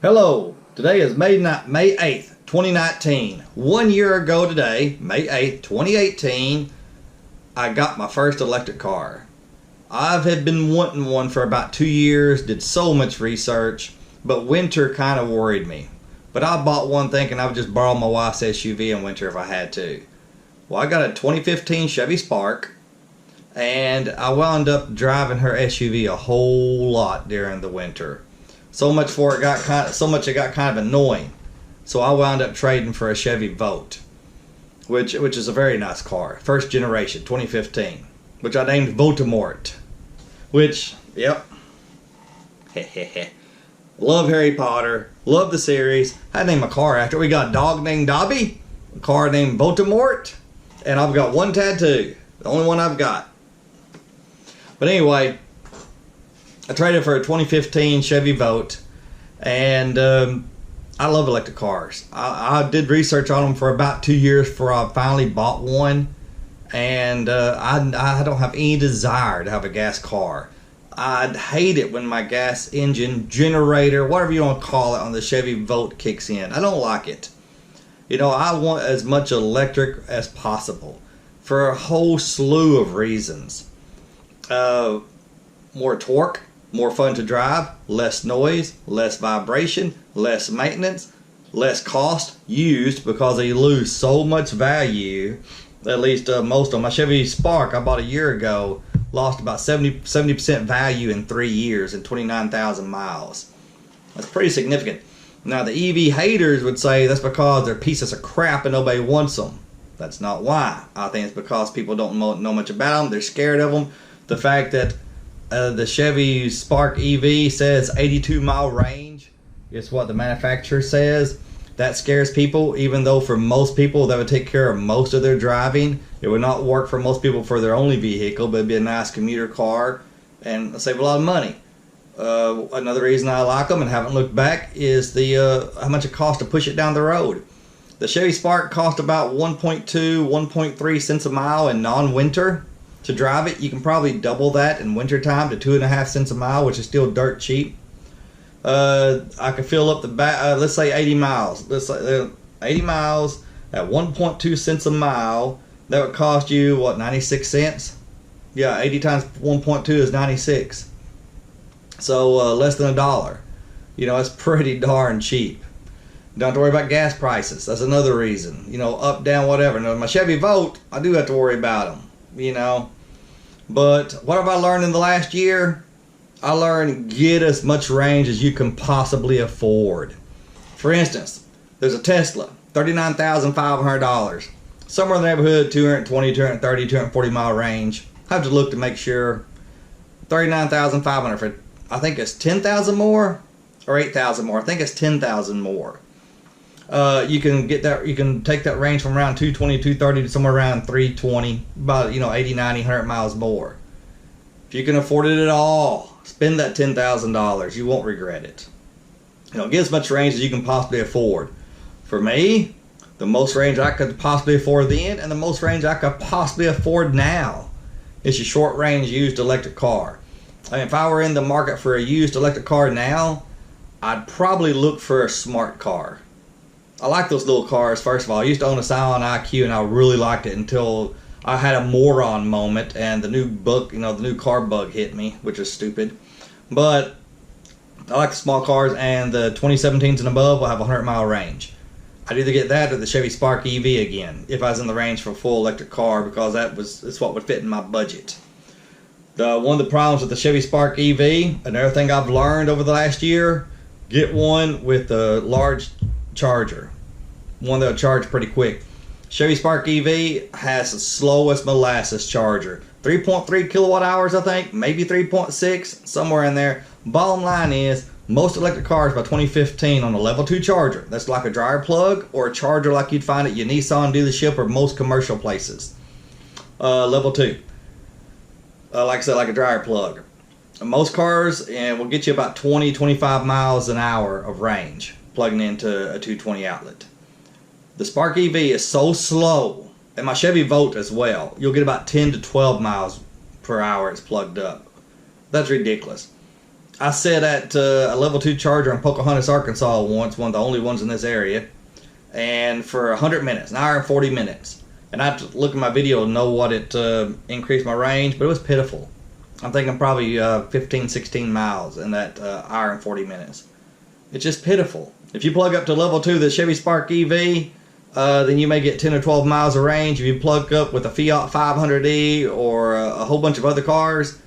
Hello, today is May 8th, 2019. 1 year ago today, May 8th, 2018, I got my first electric car. I've had been wanting one for about 2 years, did so much research, but winter kind of worried me. But I bought one thinking I would just borrow my wife's SUV in winter if I had to. Well, I got a 2015 Chevy Spark, and I wound up driving her SUV a whole lot during the winter. So much it got kind of annoying. So I wound up trading for a Chevy Volt, which is a very nice car, first generation, 2015, which I named Voldemort. Which, yep, love Harry Potter, love the series. I named my car after. We got a dog named Dobby, a car named Voldemort, and I've got one tattoo, the only one I've got. But anyway, I traded for a 2015 Chevy Volt, and I love electric cars. I did research on them for about 2 years before I finally bought one, and I don't have any desire to have a gas car. I'd hate it when my gas engine, generator, whatever you want to call it, on the Chevy Volt kicks in. I don't like it. You know, I want as much electric as possible for a whole slew of reasons. More torque, more fun to drive, less noise, less vibration, less maintenance, less cost used because you lose so much value. At least most of my Chevy Spark I bought a year ago lost about 70% value in 3 years and 29,000 miles. That's pretty significant. Now the EV haters would say that's because they're pieces of crap and nobody wants them. That's not why. I think it's because people don't know much about them. They're scared of them. The fact that the Chevy Spark EV says 82-mile range is what the manufacturer says. That scares people, even though for most people that would take care of most of their driving. It would not work for most people for their only vehicle, but it'd be a nice commuter car and save a lot of money. Another reason I like them and haven't looked back is the how much it costs to push it down the road. The Chevy Spark cost about 1.2, 1.3 cents a mile in non-winter. To drive it, you can probably double that in wintertime to 2.5 cents a mile, which is still dirt cheap. I could fill up the back, let's say 80 miles. Let's say 80 miles at 1.2 cents a mile. That would cost you, what, 96 cents? Yeah, 80 times 1.2 is 96. So less than $1. You know, it's pretty darn cheap. Don't have to worry about gas prices. That's another reason. You know, up, down, whatever. Now, my Chevy Volt, I do have to worry about them. You know, but what have I learned in the last year? I learned get as much range as you can possibly afford. For instance, there's a Tesla, $39,500, somewhere in the neighborhood, 220, 230, 240 mile range. I have to look to make sure. 39,500 for, I think it's 10,000 more or 8,000 more. I think it's 10,000 more. You can get that. You can take that range from around 220, 230 to somewhere around 320, about 80, 90, 100 miles more. If you can afford it at all, spend that $10,000. You won't regret it. Get as much range as you can possibly afford. For me, the most range I could possibly afford then, and the most range I could possibly afford now, is your short range used electric car. And if I were in the market for a used electric car now, I'd probably look for a smart car. I like those little cars, first of all. I used to own a Scion IQ, and I really liked it until I had a moron moment, and the new car bug hit me, which is stupid. But I like the small cars, and the 2017s and above will have a 100-mile range. I'd either get that or the Chevy Spark EV again, if I was in the range for a full electric car, because that's what would fit in my budget. One of the problems with the Chevy Spark EV, another thing I've learned over the last year, get one with a large charger, one that'll charge pretty quick. Chevy Spark EV has the slowest molasses charger, 3.3 kilowatt hours, I think, maybe 3.6, somewhere in there. Bottom line is, most electric cars by 2015 on a level 2 charger, that's like a dryer plug or a charger like you'd find at your Nissan dealership or most commercial places. Level 2, like I said, like a dryer plug. Most cars will get you about 20-25 miles an hour of range plugging into a 220 outlet. The Spark EV is so slow, and my Chevy Volt as well, you'll get about 10 to 12 miles per hour it's plugged up. That's ridiculous. I sat at a level 2 charger in Pocahontas, Arkansas once, one of the only ones in this area, and for 100 minutes, an hour and 40 minutes. And I had to look at my video to know what it increased my range, but it was pitiful. I'm thinking probably 15, 16 miles in that hour and 40 minutes. It's just pitiful. If you plug up to level 2 the Chevy Spark EV, then you may get 10 or 12 miles of range. If you plug up with a Fiat 500e or a whole bunch of other cars,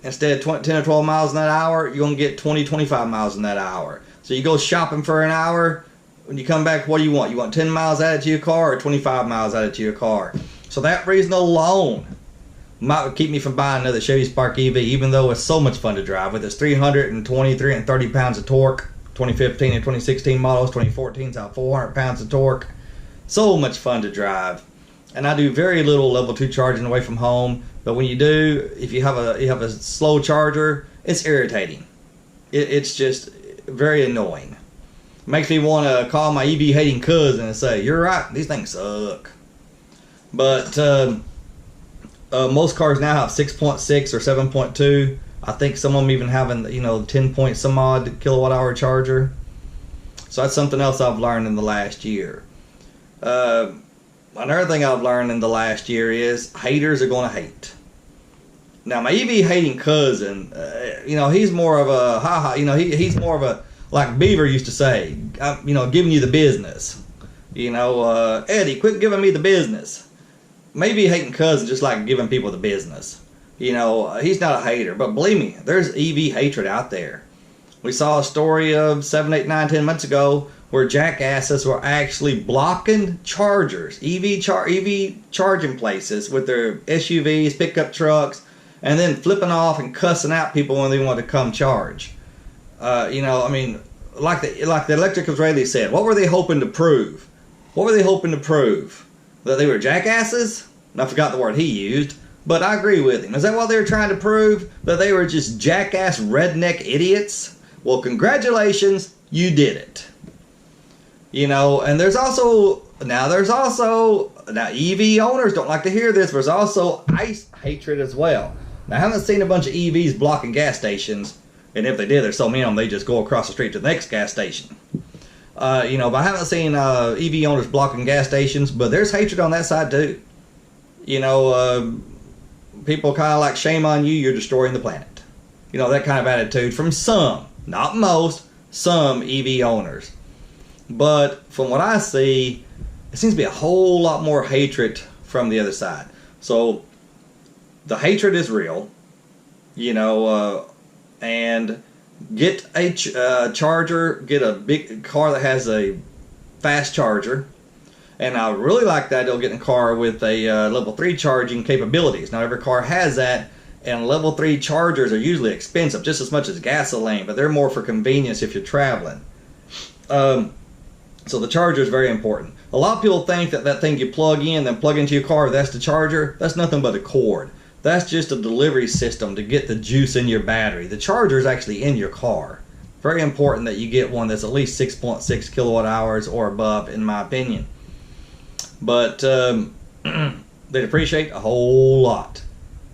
instead of 10 or 12 miles in that hour, you're going to get 20, 25 miles in that hour. So you go shopping for an hour, when you come back, what do you want? You want 10 miles added to your car or 25 miles added to your car? So that reason alone might keep me from buying another Chevy Spark EV, even though it's so much fun to drive with its 320, 330 pounds of torque. 2015 and 2016 models, 2014's out 400 pounds of torque. So much fun to drive. And I do very little level 2 charging away from home, but when you do, if you have a slow charger, it's irritating. It's just very annoying. Makes me want to call my EV hating cousin and say, "You're right, these things suck." But most cars now have 6.6 or 7.2. I think some of them even having 10 point some odd kilowatt hour charger. So that's something else I've learned in the last year. Another thing I've learned in the last year is haters are going to hate. Now my EV hating cousin, he's more of a he's more of a, like Beaver used to say, giving you the business. Eddie, quit giving me the business. Maybe hating cousin just like giving people the business. He's not a hater, but believe me, there's EV hatred out there. We saw a story of 7, 8, 9, 10 months ago where jackasses were actually blocking chargers, EV charging places with their SUVs, pickup trucks, and then flipping off and cussing out people when they want to come charge. Like the electric Israeli said, what were they hoping to prove? What were they hoping to prove? That they were jackasses? And I forgot the word he used. But I agree with him. Is that what they were trying to prove? That they were just jackass redneck idiots? Well, congratulations, you did it. And there's also EV owners don't like to hear this, but there's also ICE hatred as well. Now, I haven't seen a bunch of EVs blocking gas stations, and if they did, there's so many of them, they just go across the street to the next gas station. But I haven't seen EV owners blocking gas stations, but there's hatred on that side too. People kind of like, shame on you, you're destroying the planet. That kind of attitude from some, not most, some EV owners. But from what I see, it seems to be a whole lot more hatred from the other side. So the hatred is real, and get a charger, get a big car that has a fast charger. And I really like that they'll get in a car with a level 3 charging capabilities. Not every car has that, and level 3 chargers are usually expensive, just as much as gasoline, but they're more for convenience if you're traveling. So the charger is very important. A lot of people think that thing you plug in, then plug into your car, that's the charger. That's nothing but a cord. That's just a delivery system to get the juice in your battery. The charger is actually in your car. Very important that you get one that's at least 6.6 kilowatt hours or above, in my opinion. But they depreciate a whole lot.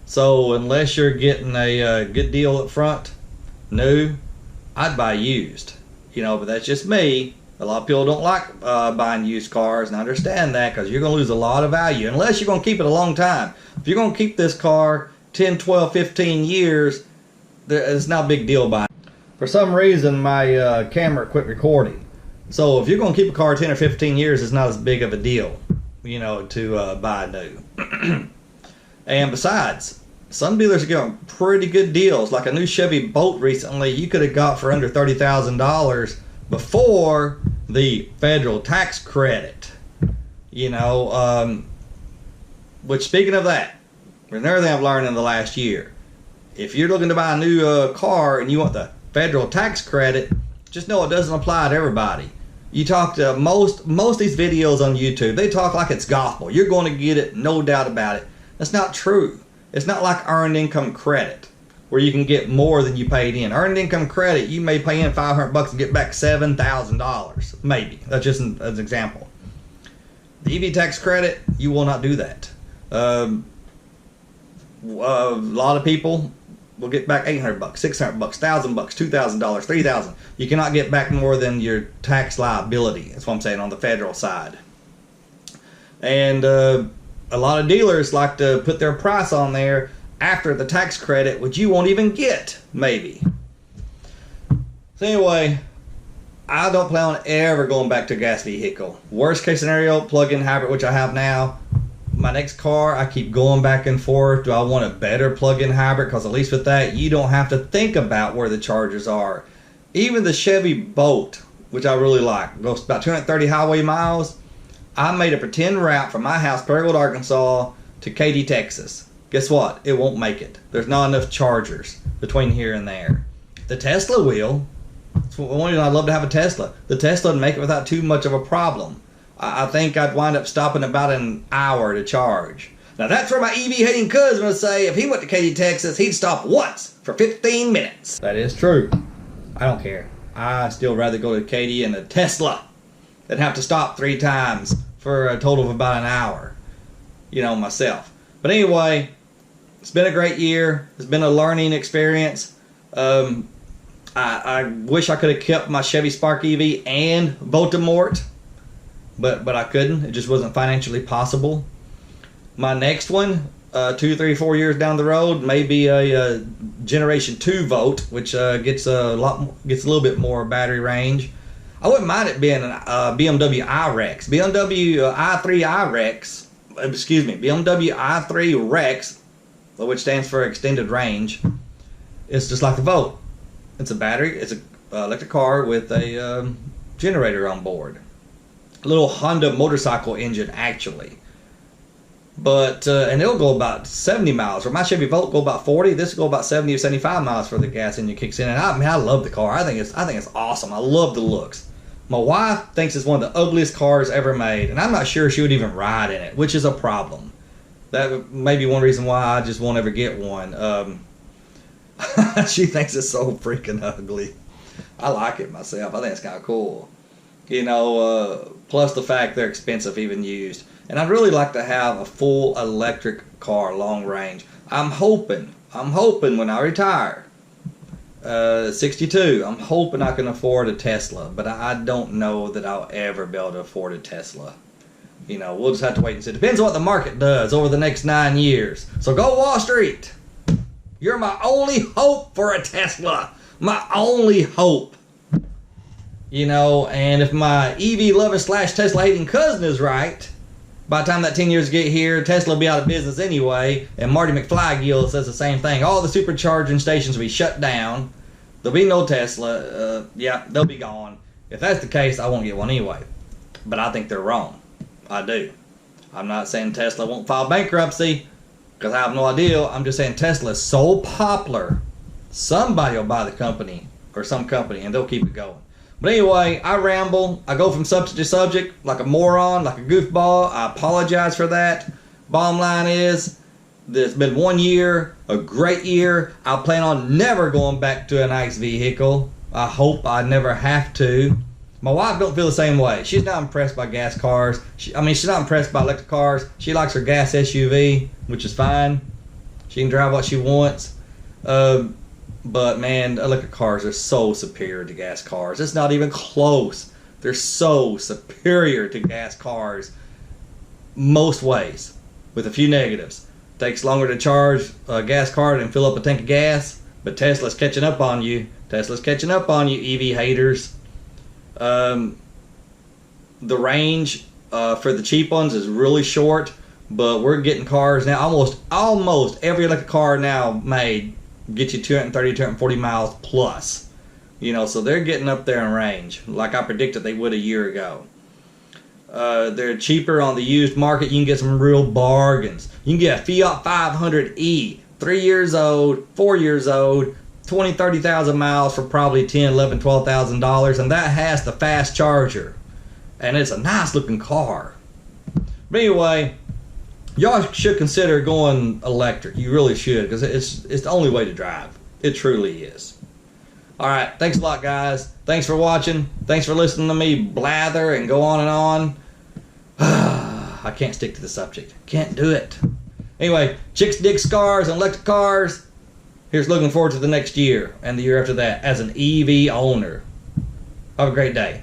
So unless you're getting a good deal up front, new, I'd buy used. But that's just me. A lot of people don't like buying used cars, and I understand that because you're going to lose a lot of value unless you're going to keep it a long time. If you're going to keep this car 10, 12, 15 years, it's not a big deal buying. For some reason, my camera quit recording. So if you're going to keep a car 10 or 15 years, it's not as big of a deal, to buy new. And besides, some dealers are giving pretty good deals. Like a new Chevy Bolt recently, you could have got for under $30,000 before the federal tax credit. Which, speaking of that, there's another thing I've learned in the last year. If you're looking to buy a new car and you want the federal tax credit, just know it doesn't apply to everybody. You talk to most of these videos on YouTube, they talk like it's gospel. You're going to get it, no doubt about it. That's not true. It's not like earned income credit, where you can get more than you paid in. Earned income credit, you may pay in $500 and get back $7,000, maybe. That's just an example. The EV tax credit, you will not do that. A lot of people will get back $800, $600, $1,000, $2,000, $3,000. You cannot get back more than your tax liability. That's what I'm saying on the federal side. And a lot of dealers like to put their price on there after the tax credit, which you won't even get, maybe. So anyway, I don't plan on ever going back to a gas vehicle. Worst case scenario, plug-in hybrid, which I have now. My next car, I keep going back and forth. Do I want a better plug-in hybrid? Because at least with that, you don't have to think about where the chargers are. Even the Chevy Bolt, which I really like, goes about 230 highway miles. I made a pretend route from my house, Paragould, Arkansas, to Katy, Texas. Guess what? It won't make it. There's not enough chargers between here and there. The Tesla will. That's one reason I'd love to have a Tesla. The Tesla would make it without too much of a problem. I think I'd wind up stopping about an hour to charge. Now that's where my EV hating cousin would say if he went to Katy, Texas, he'd stop once for 15 minutes. That is true. I don't care. I still rather go to Katy in a Tesla than have to stop 3 times for a total of about an hour. You know, myself. But anyway, it's been a great year. It's been a learning experience. I wish I could have kept my Chevy Spark EV and Voldemort. But I couldn't. It just wasn't financially possible. My next one, 2, 3, 4 years down the road, may be a Generation 2 Volt, which gets a little bit more battery range. I wouldn't mind it being a BMW iREX. BMW i3 Rex, which stands for extended range. It's just like the Volt. It's a battery. It's an electric car with a generator on board. A little Honda motorcycle engine, actually. But and it'll go about 70 miles. Where my Chevy Volt go about 40. This will go about 70 or 75 miles for the gas engine kicks in. And I love the car. I think it's awesome. I love the looks. My wife thinks it's one of the ugliest cars ever made, and I'm not sure she would even ride in it, which is a problem. That may be one reason why I just won't ever get one. She thinks it's so freaking ugly. I like it myself. I think it's kind of cool. You know, plus the fact they're expensive even used. And I'd really like to have a full electric car, long range. I'm hoping when I retire, 62, I'm hoping I can afford a Tesla. But I don't know that I'll ever be able to afford a Tesla. You know, we'll just have to wait and see. It depends on what the market does over the next 9 years. So go Wall Street. You're my only hope for a Tesla. My only hope. You know, and if my EV lover / Tesla hating cousin is right, by the time that 10 years get here, Tesla will be out of business anyway. And Marty McFlygill says the same thing. All the supercharging stations will be shut down. There'll be no Tesla. Yeah, they'll be gone. If that's the case, I won't get one anyway. But I think they're wrong. I do. I'm not saying Tesla won't file bankruptcy, because I have no idea. I'm just saying Tesla is so popular, somebody will buy the company, or some company, and they'll keep it going. But anyway, I ramble. I go from subject to subject like a moron, like a goofball. I apologize for that. Bottom line is, it's been 1 year, a great year. I plan on never going back to a nice vehicle. I hope I never have to. My wife don't feel the same way. She's not impressed by gas cars. She's not impressed by electric cars. She likes her gas SUV, which is fine. She can drive what she wants. But man, electric cars are so superior to gas cars. It's not even close. They're so superior to gas cars most ways, with a few negatives. Takes longer to charge a gas car than fill up a tank of gas, but Tesla's catching up on you. Tesla's catching up on you, EV haters. The range for the cheap ones is really short, but we're getting cars now. Almost every electric car now made get you 230, 240 miles plus. You know, so they're getting up there in range, like I predicted they would a year ago. They're cheaper on the used market. You can get some real bargains. You can get a Fiat 500e, 3 years old, 4 years old, 20, 30,000 miles for probably $10, $11, $12,000, and that has the fast charger. And it's a nice looking car. But anyway, y'all should consider going electric. You really should, because it's the only way to drive. It truly is. Alright, thanks a lot, guys. Thanks for watching. Thanks for listening to me blather and go on and on. I can't stick to the subject. Can't do it. Anyway, chicks dig scars and electric cars. Here's looking forward to the next year and the year after that as an EV owner. Have a great day.